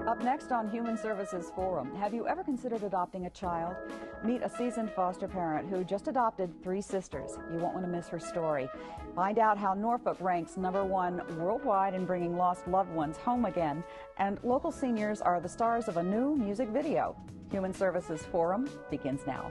Up next on Human Services Forum, have you ever considered adopting a child? Meet a seasoned foster parent who just adopted 3 sisters. You won't want to miss her story. Find out how Norfolk ranks #1 worldwide in bringing lost loved ones home again. And local seniors are the stars of a new music video. Human Services Forum begins now.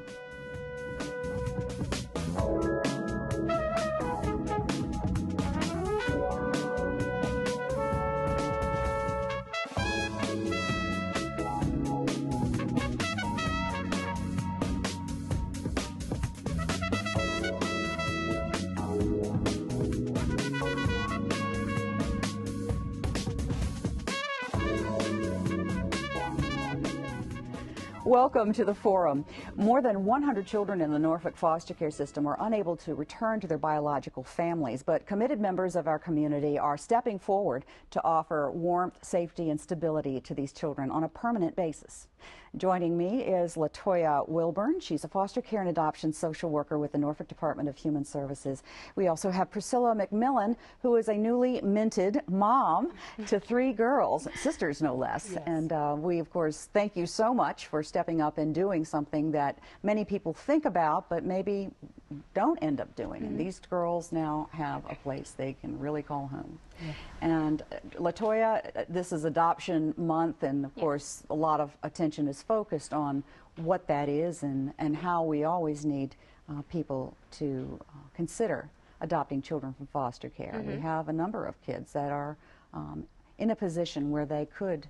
Welcome to the Forum. More than 100 children in the Norfolk foster care system are unable to return to their biological families, but committed members of our community are stepping forward to offer warmth, safety, and stability to these children on a permanent basis. Joining me is Latoya Wilburn. She's a foster care and adoption social worker with the Norfolk Department of Human Services. We also have Priscilla McMillan, who is a newly minted mom to 3 girls, sisters no less. Yes. And we, of course, thank you so much for stepping up and doing something that many people think about but maybe don't end up doing. And these girls now have a place they can really call home. Yeah. And Latoya, this is Adoption Month, and of course a lot of attention is focused on what that is and how we always need people to consider adopting children from foster care. We have a number of kids that are in a position where they could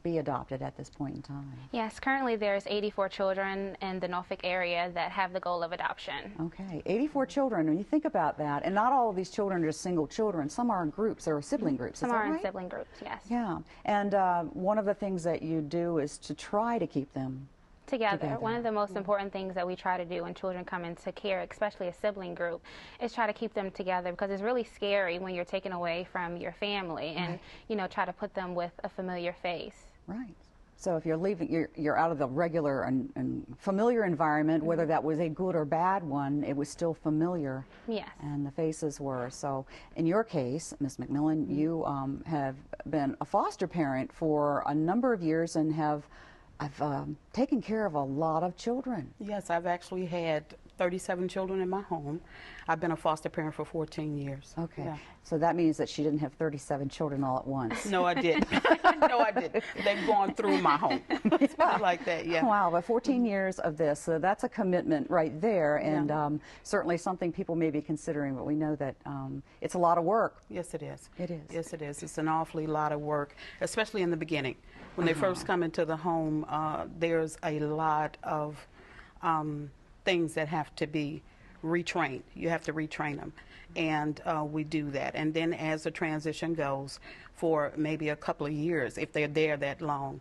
be adopted at this point in time. Yes, currently there's 84 children in the Norfolk area that have the goal of adoption. Okay, 84 children. When you think about that, and not all of these children are just single children. Some are in groups or sibling groups. Some are in sibling groups, yes. Yeah, and one of the things that you do is to try to keep them together. One of the most important things that we try to do when children come into care, especially a sibling group, is try to keep them together, because it's really scary when you're taken away from your family and, you know, try to put them with a familiar face. Right. So if you're leaving, you're out of the regular and familiar environment, whether that was a good or bad one, it was still familiar. Yes. And the faces were. So in your case, Ms. McMillan, you have been a foster parent for a number of years and I've taken care of a lot of children. Yes, I've actually had 37 children in my home. I've been a foster parent for 14 years. Okay, yeah. So that means that she didn't have 37 children all at once. No, I didn't. No, I didn't. They've gone through my home. It's like that, yeah. Wow, but 14 years of this, so that's a commitment right there, and certainly something people may be considering, but we know that it's a lot of work. Yes, it is. It is. Yes, it is. It's an awfully lot of work, especially in the beginning. When they first come into the home, there's a lot of things that have to be retrained. You have to retrain them, and we do that. And then as the transition goes for maybe a couple of years, if they're there that long,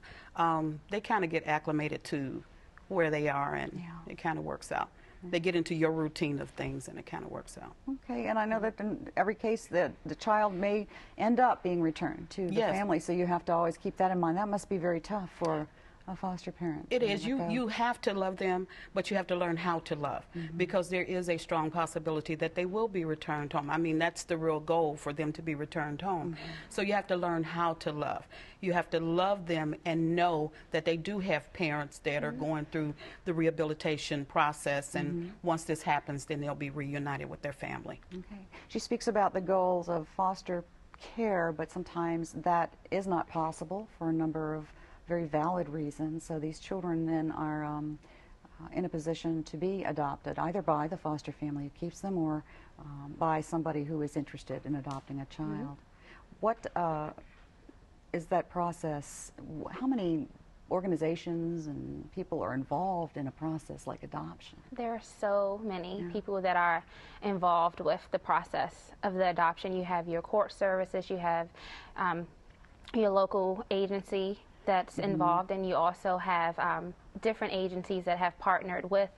they kind of get acclimated to where they are, and it kind of works out. They get into your routine of things, and it kind of works out. Okay, and I know that in every case that the child may end up being returned to the family, so you have to always keep that in mind. That must be very tough for a foster parent. It is. You have to love them, but you have to learn how to love, because there is a strong possibility that they will be returned home. I mean, that's the real goal, for them to be returned home. So you have to learn how to love. You have to love them and know that they do have parents that are going through the rehabilitation process, and once this happens, then they'll be reunited with their family. Okay. She speaks about the goals of foster care, but sometimes that is not possible for a number of very valid reasons. So these children then are in a position to be adopted, either by the foster family who keeps them or by somebody who is interested in adopting a child. What is that process? How many organizations and people are involved in a process like adoption? There are so many people that are involved with the process of the adoption. You have your court services, you have your local agency that's involved, and you also have different agencies that have partnered with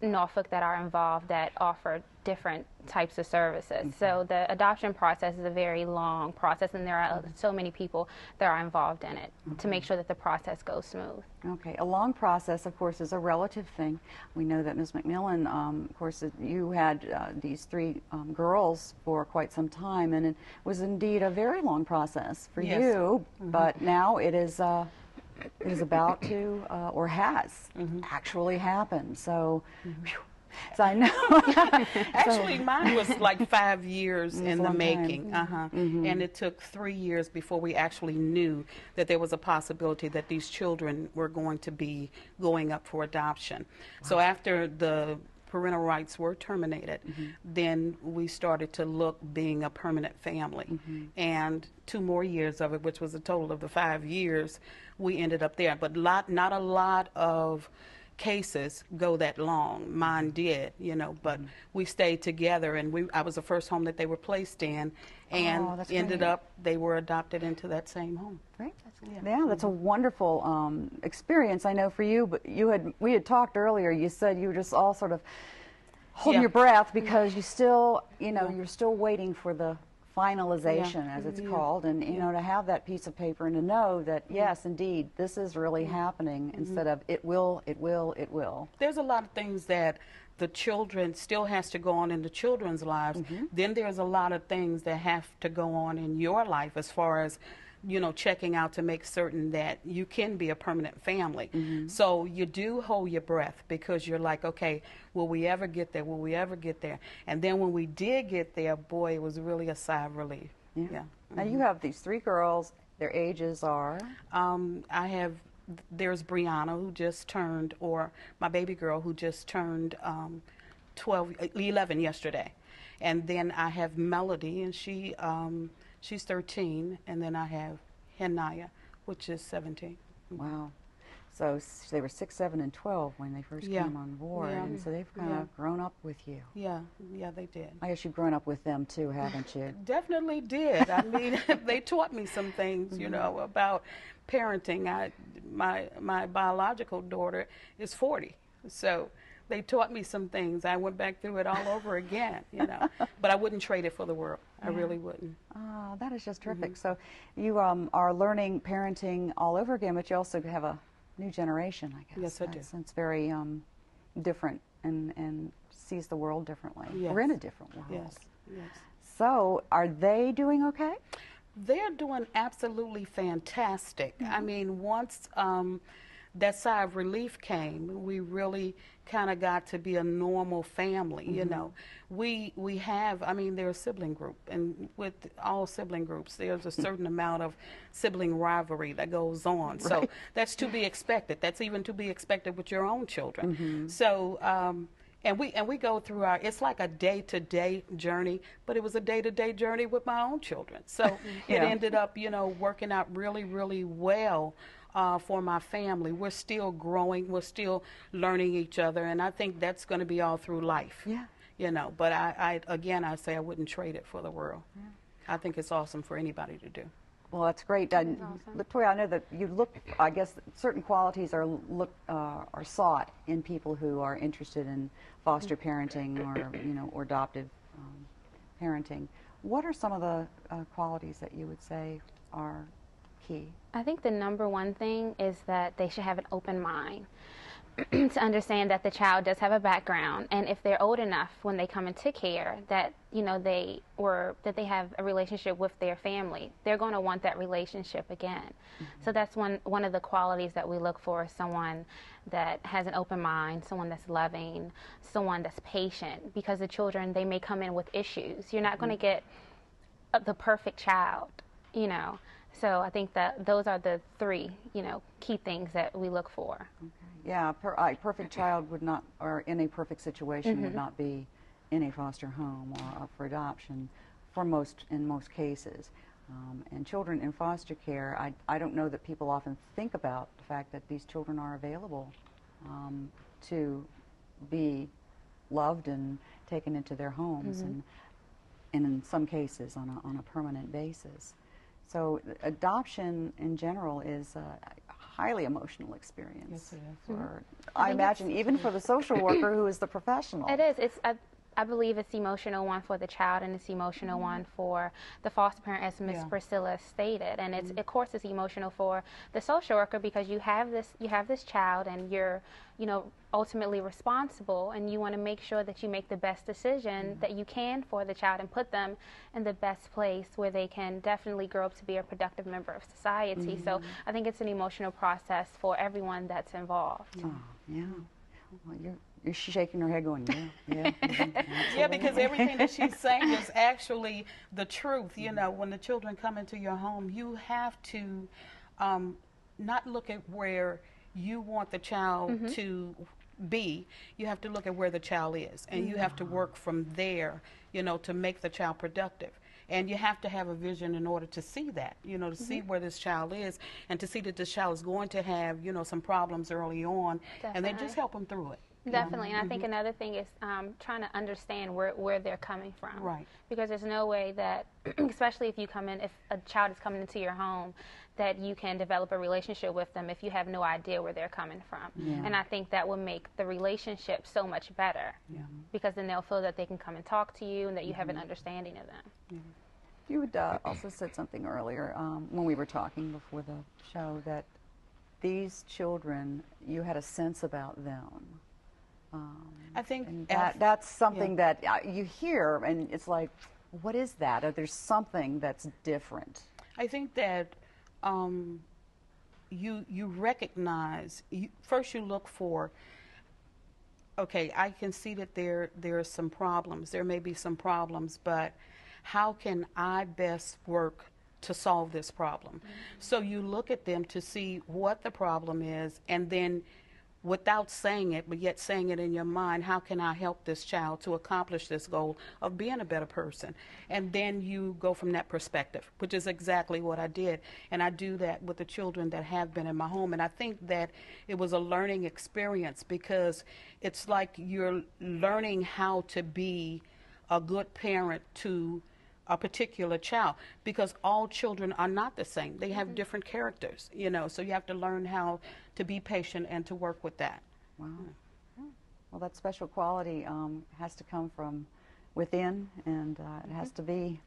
Norfolk that are involved, that offer different types of services. So the adoption process is a very long process, and there are so many people that are involved in it to make sure that the process goes smooth. Okay, a long process, of course, is a relative thing. We know that Ms. McMillan, of course, you had these three girls for quite some time, and it was indeed a very long process for you, but now it is about to, or has actually happened. So, phew. So I know. Actually, mine was like 5 years in the long making, and it took 3 years before we actually knew that there was a possibility that these children were going to be going up for adoption. So after the parental rights were terminated, then we started to look being a permanent family. And 2 more years of it, which was a total of the 5 years, we ended up there. But not a lot of cases go that long. Mine did, you know, but we stayed together, and I was the first home that they were placed in, and ended up they were adopted into that same home. Great. Yeah, that's a wonderful experience. I know for you, but we had talked earlier. You said you were just all sort of holding your breath because you still, you know, you're still waiting for the finalization, as it's called, and you know, to have that piece of paper and to know that yes, indeed, this is really happening, instead of it will, it will, it will. There's a lot of things that the children still has to go on in the children's lives. Then there's a lot of things that have to go on in your life, as far as, you know, checking out to make certain that you can be a permanent family. So you do hold your breath, because you're like, okay, will we ever get there? Will we ever get there? And then when we did get there, boy, it was really a sigh of relief. Yeah. Now you have these 3 girls. Their ages are? There's Brianna, who just turned, or my baby girl, who just turned 11 yesterday. And then I have Melody, and she's 13, and then I have Henaya, which is 17. Wow. So they were 6, 7, and 12 when they first came on board, and so they've kind of grown up with you. Yeah, they did. I guess you've grown up with them too, haven't you? Definitely did. I mean, they taught me some things, you know, about parenting. My biological daughter is 40, so they taught me some things. I went back through it all over again, you know, but I wouldn't trade it for the world. I really wouldn't. Oh, that is just terrific. So you are learning parenting all over again, but you also have a new generation, I guess. Yes, I do. It's very different and sees the world differently. Yes. We're in a different world. Yes, yes. So are they doing okay? They're doing absolutely fantastic. I mean, once that sigh of relief came, we really kind of got to be a normal family, you know. We have, I mean, they're a sibling group, and with all sibling groups, there's a certain amount of sibling rivalry that goes on. Right. So that's to be expected. That's even to be expected with your own children. So, and we go through it's like a day-to-day journey, but it was a day-to-day journey with my own children. So it ended up, you know, working out really, really well. For my family. We're still growing, we're still learning each other, and I think that's going to be all through life. Yeah. You know, but I say I wouldn't trade it for the world. Yeah. I think it's awesome for anybody to do. Well, that's great. Awesome. Latoya, I know that you look, I guess certain qualities are sought in people who are interested in foster parenting or, you know, or adoptive parenting. What are some of the qualities that you would say are key? I think the #1 thing is that they should have an open mind to understand that the child does have a background, and if they're old enough when they come into care, that, you know, that they have a relationship with their family, they're going to want that relationship again. So that's one of the qualities that we look for, someone that has an open mind, someone that's loving, someone that's patient, because the children, they may come in with issues. You're not going to get the perfect child, you know. So I think that those are the 3, you know, key things that we look for. Okay. Yeah, a perfect child would not, or in a perfect situation, would not be in a foster home or up for adoption, in most cases. And children in foster care, I don't know that people often think about the fact that these children are available to be loved and taken into their homes, and in some cases on a permanent basis. So adoption in general is a highly emotional experience. Yes, it is. For, I imagine even for the social worker who is the professional. It is. I I believe it's emotional one for the child and it's emotional one for the foster parent, as Ms. Priscilla stated, and it's of course it's emotional for the social worker because you have this child and you're ultimately responsible, and you want to make sure that you make the best decision that you can for the child and put them in the best place where they can definitely grow up to be a productive member of society. So I think it's an emotional process for everyone that's involved. Oh, yeah. Well, you're shaking her head going, yeah. Yeah, because everything that she's saying is actually the truth. You know, when the children come into your home, you have to not look at where you want the child to be. You have to look at where the child is, and you have to work from there, to make the child productive. And you have to have a vision in order to see that, to see where this child is, and to see that this child is going to have, some problems early on, and then just help them through it. Definitely, and I think another thing is trying to understand where they're coming from. Right. Because there's no way that, especially if a child is coming into your home, that you can develop a relationship with them if you have no idea where they're coming from. Yeah. And I think that will make the relationship so much better. Yeah. Because then they'll feel that they can come and talk to you and that you have an understanding of them. You had also said something earlier when we were talking before the show that these children, you had a sense about them. I think and that's something that you hear, and it's like, what is that? Or there's something that's different. I think that you recognize, first you look for, okay, I can see that there are some problems. There may be some problems, but how can I best work to solve this problem? So you look at them to see what the problem is, and then without saying it, but yet saying it in your mind, how can I help this child to accomplish this goal of being a better person? And then you go from that perspective, which is exactly what I did. And I do that with the children that have been in my home. And I think that it was a learning experience because it's like you're learning how to be a good parent to a particular child, because all children are not the same. They have different characters, so you have to learn how to be patient and to work with that. Wow. Well, that special quality has to come from within, and it has to be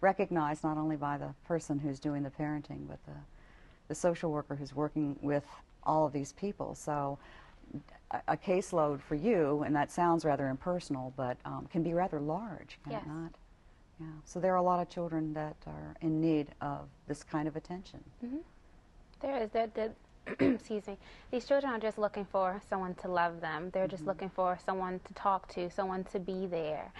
recognized not only by the person who's doing the parenting, but the social worker who's working with all of these people. So a caseload for you, and that sounds rather impersonal, but can be rather large, can it not? Yeah. So there are a lot of children that are in need of this kind of attention. There is. Excuse me. These children are just looking for someone to love them. They're just looking for someone to talk to, someone to be there.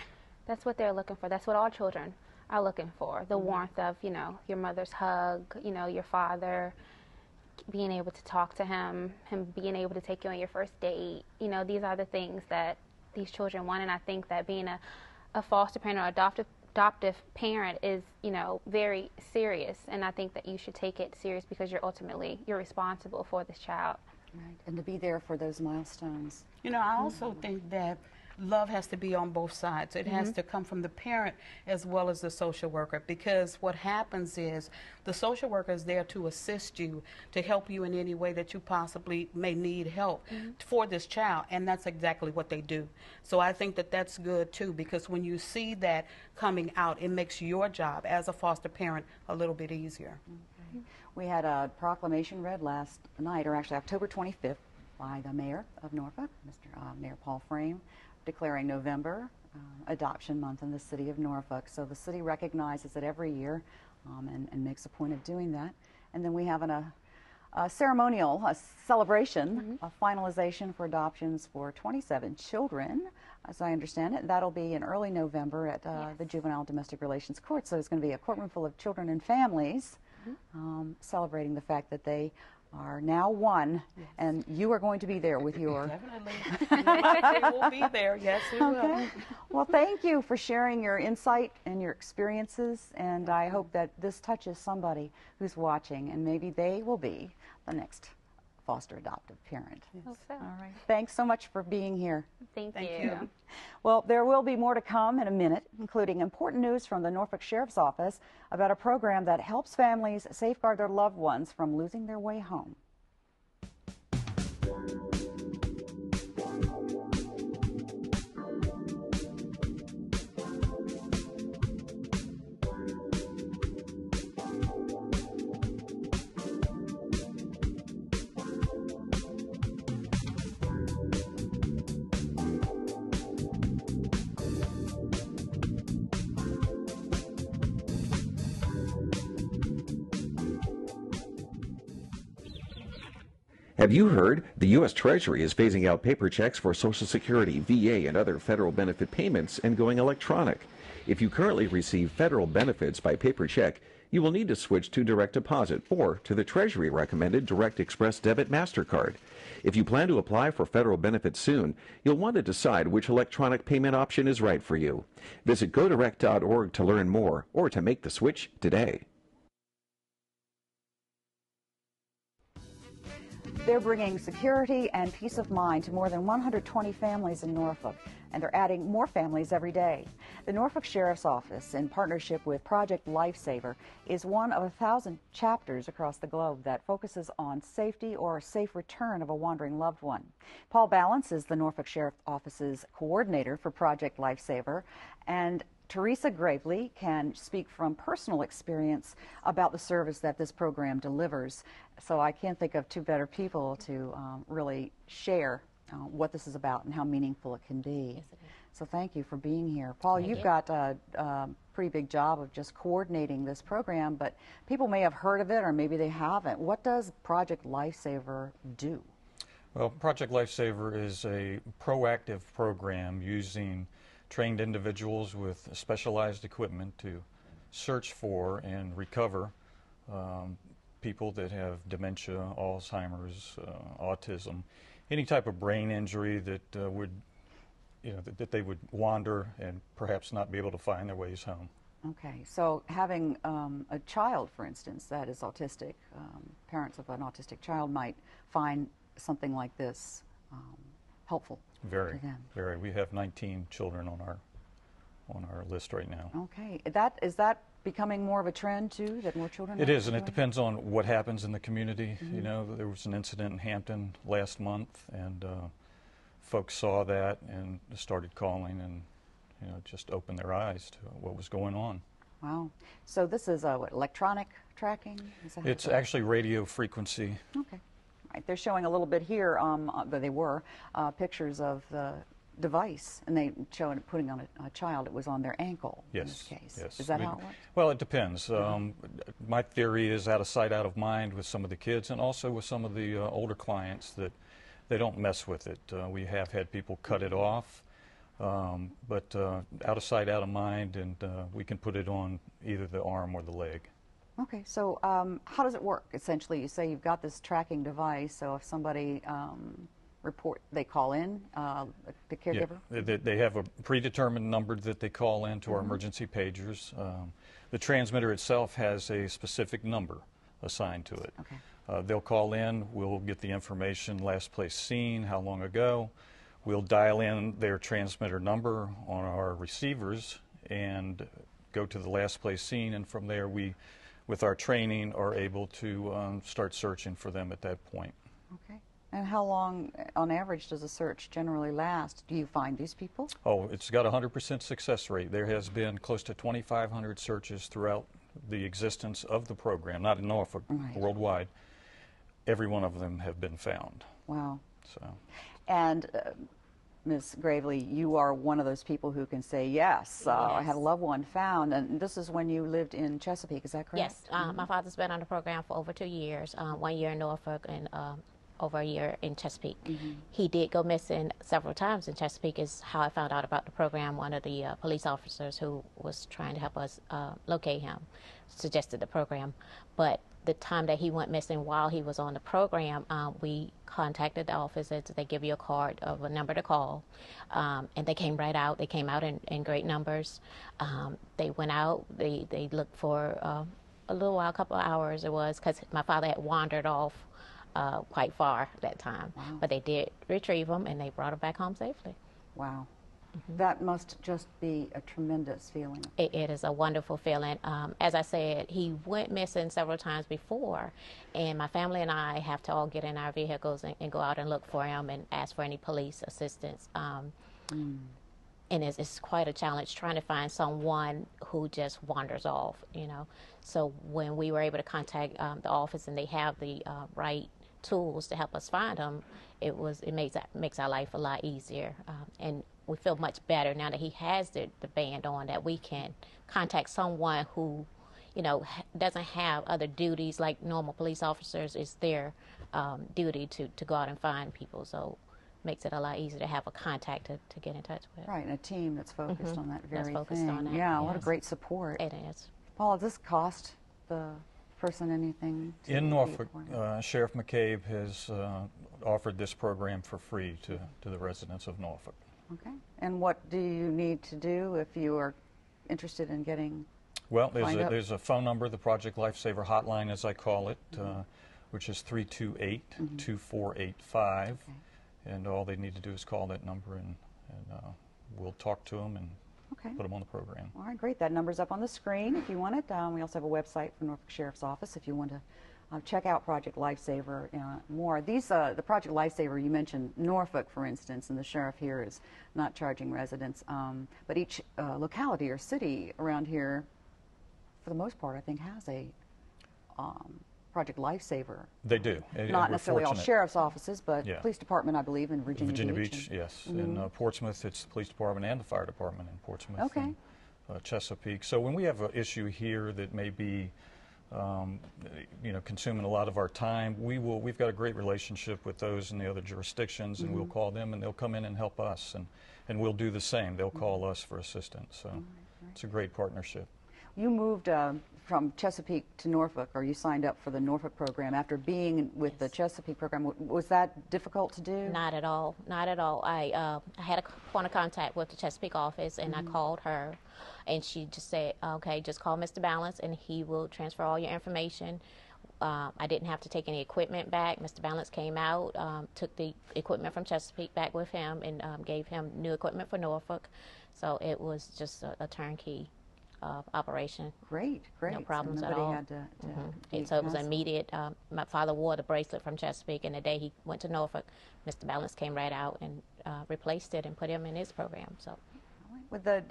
That's what they're looking for. That's what all children are looking for. The warmth of, your mother's hug, your father, being able to talk to him being able to take you on your first date. These are the things that these children want, and I think that being a foster parent or adoptive parent is, very serious, and I think that you should take it serious because you're responsible for this child. Right, and to be there for those milestones. I also think that love has to be on both sides. It has to come from the parent as well as the social worker, because what happens is the social worker is there to assist you, to help you in any way that you possibly may need help for this child, and that's exactly what they do. So I think that that's good too, because when you see that coming out, it makes your job as a foster parent a little bit easier. Okay. We had a proclamation read last night, or actually October 25th, by the mayor of Norfolk, Mr. Mayor Paul Frame, declaring November Adoption Month in the city of Norfolk. So the city recognizes it every year and makes a point of doing that. And then we have a ceremonial, a celebration, a finalization for adoptions for 27 children, as I understand it. That'll be in early November at the Juvenile Domestic Relations Court. So it's going to be a courtroom full of children and families celebrating the fact that they are now one, and you are going to be there with your... Definitely. We'll be there. Yes, we will. Well, thank you for sharing your insight and your experiences, and I hope that this touches somebody who's watching, and maybe they will be the next foster adoptive parent. Hope so. All right. Thanks so much for being here. Thank Thank you. you. Well, there will be more to come in a minute, including important news from the Norfolk Sheriff's Office about a program that helps families safeguard their loved ones from losing their way home. Have you heard? The U.S. Treasury is phasing out paper checks for Social Security, VA, and other federal benefit payments and going electronic. If you currently receive federal benefits by paper check, you will need to switch to direct deposit or to the Treasury recommended Direct Express Debit MasterCard. If you plan to apply for federal benefits soon, you'll want to decide which electronic payment option is right for you. Visit godirect.org to learn more or to make the switch today. They're bringing security and peace of mind to more than 120 families in Norfolk, and they're adding more families every day. The Norfolk Sheriff's Office, in partnership with Project Lifesaver, is one of 1,000 chapters across the globe that focuses on safety or safe return of a wandering loved one. Paul Balance is the Norfolk Sheriff's Office's coordinator for Project Lifesaver, and Teresa Gravely can speak from personal experience about the service that this program delivers. So I can't think of two better people to really share what this is about and how meaningful it can be. Yes, it is. So thank you for being here. Paul, you've got a pretty big job of just coordinating this program, but people may have heard of it or maybe they haven't. What does Project Lifesaver do? Well, Project Lifesaver is a proactive program using trained individuals with specialized equipment to search for and recover people that have dementia, Alzheimer's, autism, any type of brain injury that would, that they would wander and perhaps not be able to find their ways home. Okay, so having a child, for instance, that is autistic, parents of an autistic child might find something like this helpful. Very, very. We have 19 children on our list right now. Okay, is that becoming more of a trend too? That more children? It is, and it depends on what happens in the community. Mm-hmm. There was an incident in Hampton last month, and folks saw that and started calling, and just opened their eyes to what was going on. Wow. So this is what, electronic tracking? It's actually radio frequency. Okay. Right. They're showing a little bit here, they were, pictures of the device, and they showed it putting on a child. It was on their ankle in this case. Yes. Is that how it works? Well, it depends. My theory is out of sight, out of mind with some of the kids, and also with some of the older clients that they don't mess with it. We have had people cut it off, but out of sight, out of mind, and we can put it on either the arm or the leg. Okay, so how does it work? Essentially, you say you've got this tracking device, so if somebody they call in, the caregiver? Yeah, they have a predetermined number that they call in to our emergency pagers. The transmitter itself has a specific number assigned to it. Okay. They'll call in, we'll get the information, last place seen, how long ago. We'll dial in their transmitter number on our receivers and go to the last place seen, and from there we, with our training, are able to start searching for them at that point. Okay. And how long, on average, does a search generally last? Do you find these people? Oh, it's got a 100% success rate. There has been close to 2,500 searches throughout the existence of the program, not in Norfolk, worldwide. Every one of them have been found. Wow. So. And Ms. Gravely, you are one of those people who can say, yes, I had a loved one found, and this is when you lived in Chesapeake, is that correct? Yes. My father's been on the program for over 2 years, 1 year in Norfolk and over a year in Chesapeake. He did go missing several times in Chesapeake, is how I found out about the program. One of the police officers who was trying to help us locate him suggested the program. But the time that he went missing while he was on the program, we contacted the office. They give you a card of a number to call, and they came right out. They came out in great numbers. They went out. They looked for a little while, a couple of hours it was, because my father had wandered off quite far that time. Wow. But they did retrieve him, and they brought him back home safely. Wow. That must just be a tremendous feeling. It is a wonderful feeling. As I said, he went missing several times before, and my family and I have to all get in our vehicles and go out and look for him and ask for any police assistance. And it's quite a challenge trying to find someone who just wanders off, So when we were able to contact the office and they have the right tools to help us find him, it makes our life a lot easier. And we feel much better now that he has the band on, that we can contact someone who, doesn't have other duties like normal police officers. It's their duty to go out and find people. So makes it a lot easier to have a contact to get in touch with. Right, and a team that's focused on that very That's focused thing. on that, Yeah, what a yes. great support. It is. Paul, does this cost the person anything? In Norfolk, Sheriff McCabe has offered this program for free to the residents of Norfolk. Okay. And what do you need to do if you are interested in getting Well, signed up? there's a phone number, the Project Lifesaver hotline, as I call it, which is 328-2485. Okay. And all they need to do is call that number, and we'll talk to them and Okay. put them on the program. All right, great. That number's up on the screen if you want it. We also have a website for Norfolk Sheriff's Office if you want to check out Project Lifesaver more. These, the Project Lifesaver, you mentioned Norfolk, for instance, and the sheriff here is not charging residents. But each locality or city around here, for the most part, I think has a Project Lifesaver. They do. And Not we're necessarily all fortunate. sheriff's offices, but Yeah. police department, I believe, in Virginia Beach, and- yes. In Portsmouth, it's the police department and the fire department in Portsmouth. Okay. And, Chesapeake. So when we have an issue here that may be, consuming a lot of our time, we've got a great relationship with those in the other jurisdictions, and we'll call them, and they'll come in and help us, and we'll do the same. They'll call us for assistance. So it's a great partnership. You moved from Chesapeake to Norfolk, or you signed up for the Norfolk program after being with the Chesapeake program. Was that difficult to do? Not at all. Not at all. I had a point of contact with the Chesapeake office, and I called her, and she just said, okay, just call Mr. Balance, and he will transfer all your information. I didn't have to take any equipment back. Mr. Balance came out, took the equipment from Chesapeake back with him, and gave him new equipment for Norfolk. So it was just a turnkey operation. Great, great. No problems so at nobody all. had to be So it was hassled. immediate. My father wore the bracelet from Chesapeake, and the day he went to Norfolk, Mr. Balance came right out and replaced it and put him in his program. So With the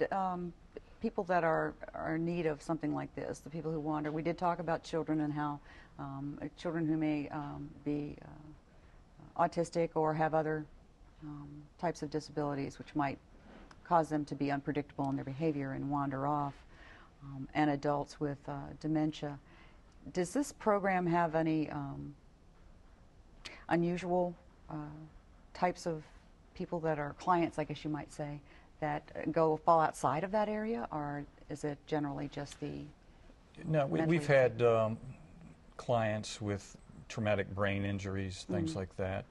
people that are in need of something like this, the people who wander, we did talk about children and how children who may be autistic or have other types of disabilities which might cause them to be unpredictable in their behavior and wander off, and adults with dementia. Does this program have any unusual types of people that are clients, I guess you might say, that fall outside of that area, or is it generally just the No, we've mentally had clients with traumatic brain injuries, things like that,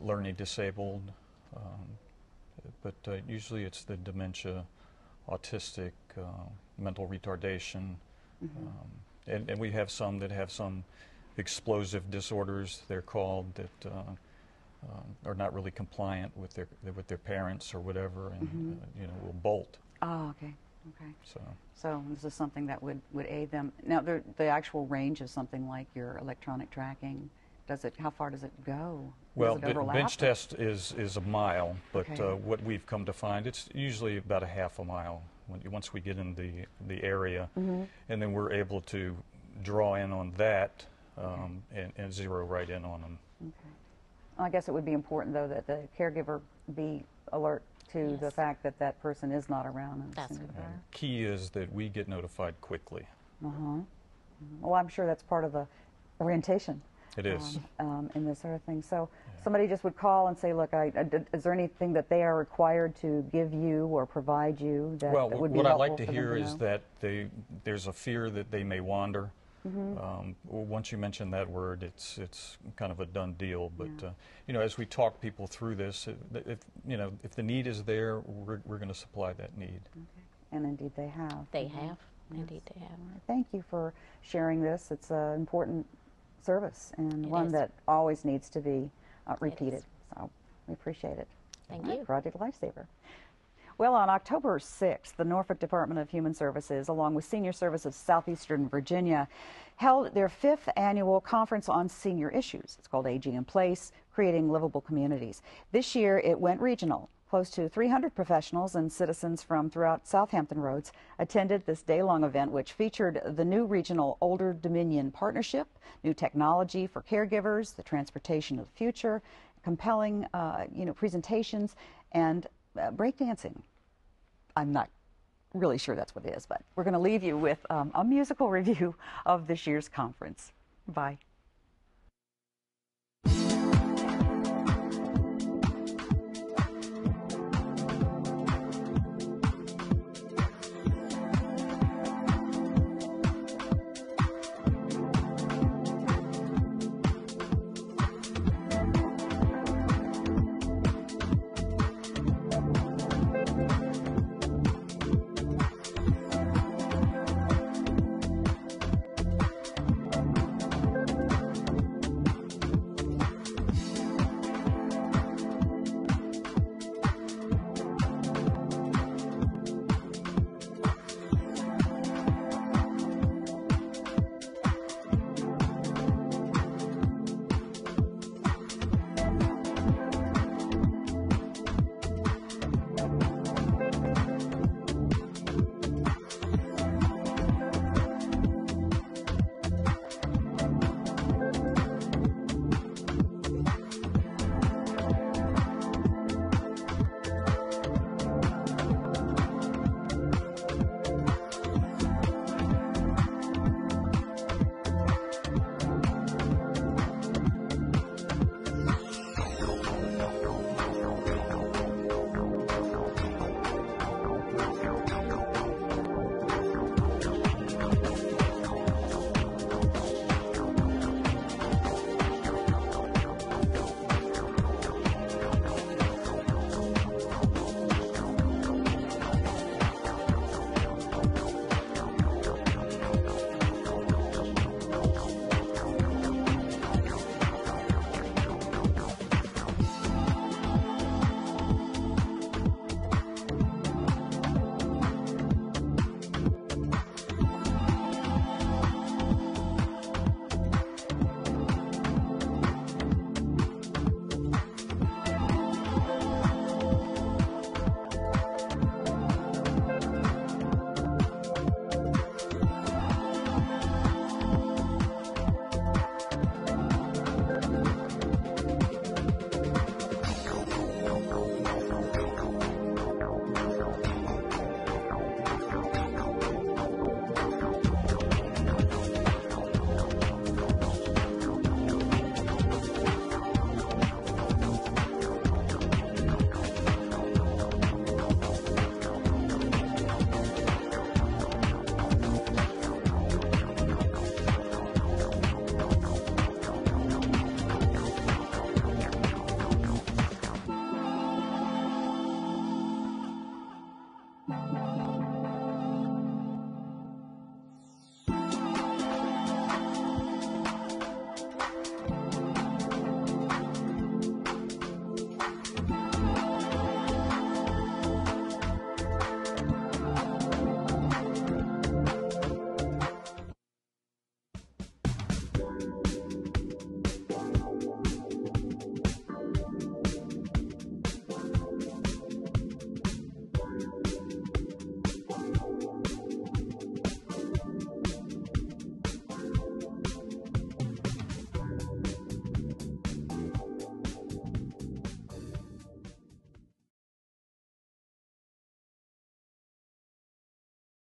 learning disabled, but usually it's the dementia, autistic, mental retardation, and we have some that have some explosive disorders, they're called, that are not really compliant with their parents or whatever, and will bolt. Oh, okay, okay. So this is something that would aid them. Now, the actual range of something like your electronic tracking, how far does it go? well, Does it the overlap? bench test is a mile, but Okay. what we've come to find, it's usually about a half a mile once we get in the area, and then we're able to draw in on that and zero right in on them. Okay. I guess it would be important, though, that the caregiver be alert to the Yes. fact that that person is not around. And That's soon- correct. Key is that we get notified quickly. Well, I'm sure that's part of the orientation. It is. In this sort of thing. So somebody just would call and say, look, is there anything that they are required to give you or provide you that, Well, that would be what I helpful like to for them hear is know? that there's a fear that they may wander. Once you mention that word, it's kind of a done deal. But as we talk people through this, if the need is there, we're going to supply that need. And indeed they have. they have. Indeed, they have. Thank you for sharing this. It's an important service and It one is. that always needs to be repeated. So we appreciate it. Thank All right, you. Project Lifesaver. Well, on October 6th, the Norfolk Department of Human Services, along with Senior Services Southeastern Virginia, held their 5th annual conference on senior issues. It's called Aging in Place, Creating Livable Communities. This year, it went regional. Close to 300 professionals and citizens from throughout Southampton Roads attended this day-long event, which featured the new regional Older Dominion Partnership, new technology for caregivers, the transportation of the future, compelling, presentations, and breakdancing. I'm not really sure that's what it is, but we're going to leave you with a musical review of this year's conference. Bye.